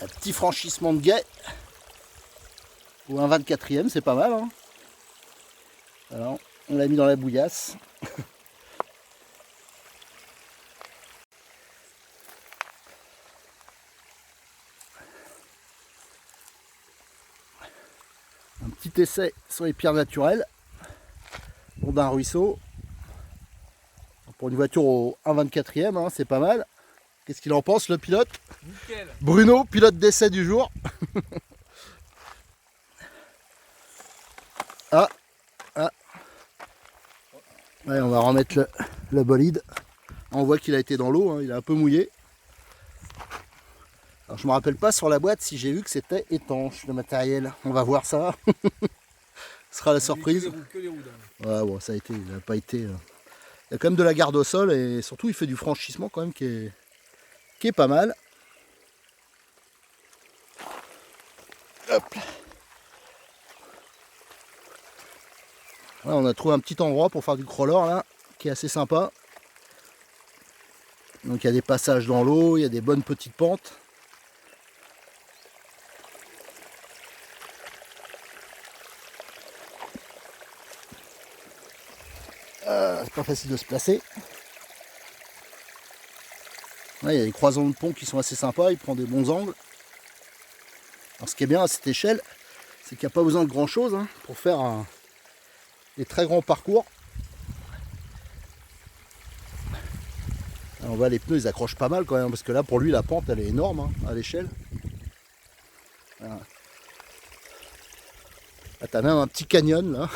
Un petit franchissement de guet ou un 24e, c'est pas mal, hein. Alors, on l'a mis dans la bouillasse. Un petit essai sur les pierres naturelles pour d'un ruisseau. Pour une voiture au 1,24e, hein, c'est pas mal. Qu'est-ce qu'il en pense, le pilote? Nickel. Bruno, pilote d'essai du jour. Ah, ah. Ouais, on va remettre le bolide. On voit qu'il a été dans l'eau, hein, il est un peu mouillé. Alors, je me rappelle pas sur la boîte si j'ai vu que c'était étanche le matériel. On va voir ça. Ce sera la surprise. Que les roues, ouais, bon, ça a été, il n'a pas été. Il y a quand même de la garde au sol et surtout il fait du franchissement quand même qui est pas mal. Hop. Là, on a trouvé un petit endroit pour faire du crawler là, qui est assez sympa. Donc il y a des passages dans l'eau, il y a des bonnes petites pentes. C'est pas facile de se placer. Là, il y a des croisons de pont qui sont assez sympas, il prend des bons angles. Alors ce qui est bien à cette échelle, c'est qu'il n'y a pas besoin de grand chose hein, pour faire des très grands parcours. Alors, on voit les pneus, ils accrochent pas mal quand même, parce que là pour lui la pente elle est énorme hein, à l'échelle. Voilà. Là t'as même un petit canyon là.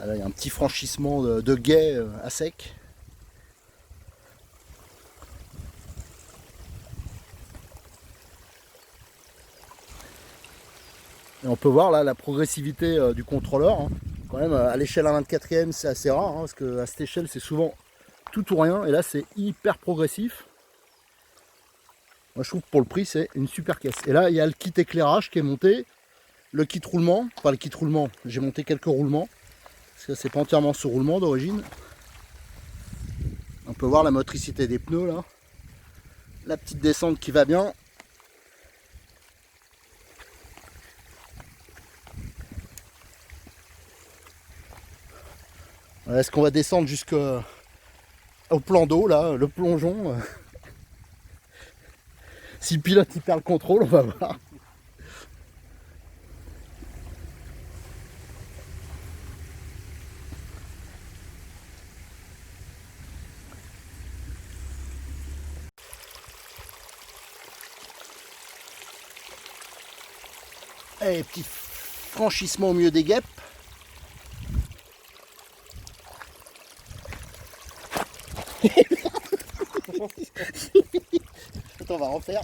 Là il y a un petit franchissement de guet à sec. Et on peut voir là la progressivité du contrôleur. Hein. Quand même à l'échelle 1/24e c'est assez rare, hein, parce qu'à cette échelle c'est souvent tout ou rien. Et là c'est hyper progressif. Moi je trouve que pour le prix c'est une super caisse. Et là il y a le kit éclairage qui est monté. Le kit roulement, pas le kit roulement, j'ai monté quelques roulements. Parce que c'est pas entièrement ce roulement d'origine. On peut voir la motricité des pneus là. La petite descente qui va bien. Est-ce qu'on va descendre jusqu'au plan d'eau là, le plongeon? Si le pilote il perd le contrôle, on va voir. Allez, petit franchissement au milieu des guêpes. Attends, on va refaire.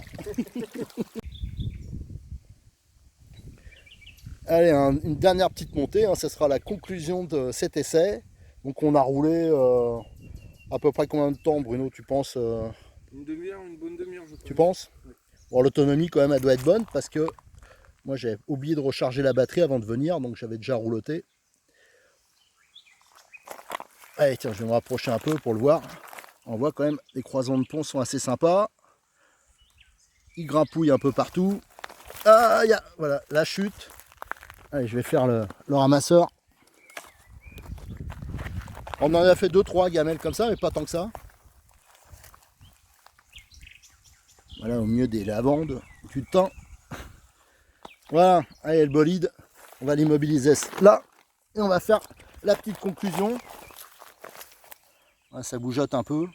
Allez, une dernière petite montée, hein, ce sera la conclusion de cet essai. Donc on a roulé à peu près combien de temps, Bruno, tu penses Une demi-heure, une bonne demi-heure, je pense. Tu penses? Oui. Bon, l'autonomie quand même, elle doit être bonne parce que moi j'ai oublié de recharger la batterie avant de venir, donc j'avais déjà rouloté. Allez, tiens, je vais me rapprocher un peu pour le voir. On voit quand même les croisons de pont sont assez sympas. Ils grimpouillent un peu partout. Ah, voilà, la chute. Allez, je vais faire le ramasseur. On en a fait 2-3 gamelles comme ça, mais pas tant que ça. Voilà, au milieu des lavandes, du thym. Voilà, allez le bolide, on va l'immobiliser là. Et on va faire la petite conclusion. Voilà, ça bougeotte un peu.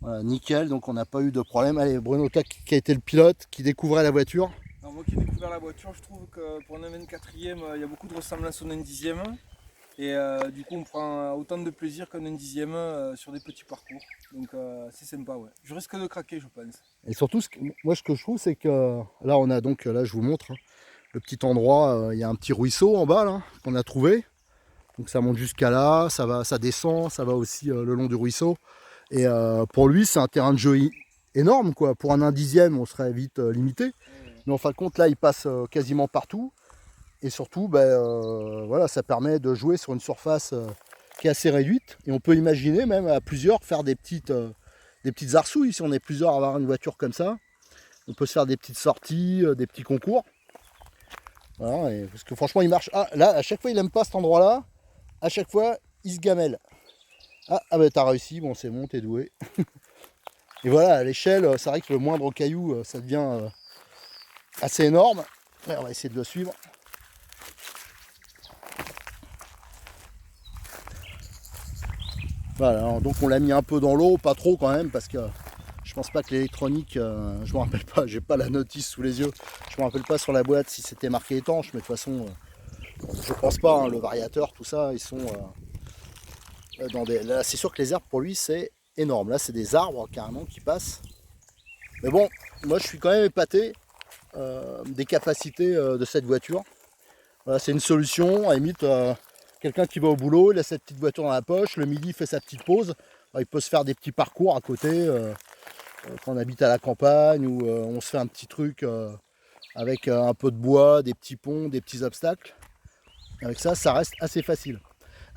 Voilà, nickel, donc on n'a pas eu de problème. Allez, Bruno Tac qui a été le pilote, qui découvrait la voiture. Alors moi qui ai découvert la voiture, je trouve que pour un 24e, il y a beaucoup de ressemblances au 10e. Et du coup on prend autant de plaisir qu'un 10e sur des petits parcours. Donc c'est sympa, ouais. Je risque de craquer, je pense. Et surtout, moi ce que je trouve, c'est que là on a donc, là je vous montre, hein, le petit endroit, il y a un petit ruisseau en bas là, qu'on a trouvé. Donc ça monte jusqu'à là, ça descend, ça va aussi le long du ruisseau. Et pour lui, c'est un terrain de jeu énorme, quoi. Pour un 1/10e, on serait vite limité. Mais en fin de compte, là, il passe quasiment partout. Et surtout, voilà, ça permet de jouer sur une surface qui est assez réduite. Et on peut imaginer même à plusieurs faire des petites arsouilles. Si on est plusieurs à avoir une voiture comme ça, on peut se faire des petites sorties, des petits concours. Voilà, parce que franchement, il marche. Ah, là, à chaque fois, il n'aime pas cet endroit-là. À chaque fois, il se gamelle. Ah bah t'as réussi, bon c'est bon, t'es doué. Et voilà, à l'échelle, c'est vrai que le moindre caillou, ça devient assez énorme. Ouais, on va essayer de le suivre. Voilà, donc on l'a mis un peu dans l'eau, pas trop quand même, parce que je pense pas que l'électronique, je me rappelle pas, j'ai pas la notice sous les yeux, je me rappelle pas sur la boîte si c'était marqué étanche, mais de toute façon, je pense pas, hein, le variateur, tout ça, ils sont dans des... Là c'est sûr que les herbes pour lui c'est énorme, là c'est des arbres carrément qui passent. Mais bon, moi je suis quand même épaté des capacités de cette voiture. Voilà, c'est une solution, à la limite, quelqu'un qui va au boulot, il a cette petite voiture dans la poche, le midi il fait sa petite pause, il peut se faire des petits parcours à côté, quand on habite à la campagne, ou on se fait un petit truc avec un peu de bois, des petits ponts, des petits obstacles. Avec ça, ça reste assez facile.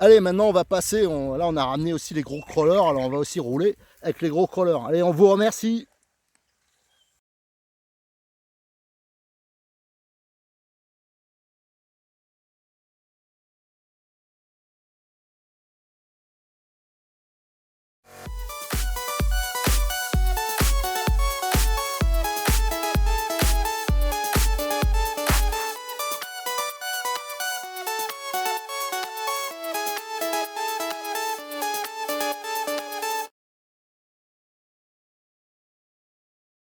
Allez, maintenant on va passer, là on a ramené aussi les gros crawlers, alors on va aussi rouler avec les gros crawlers. Allez, on vous remercie.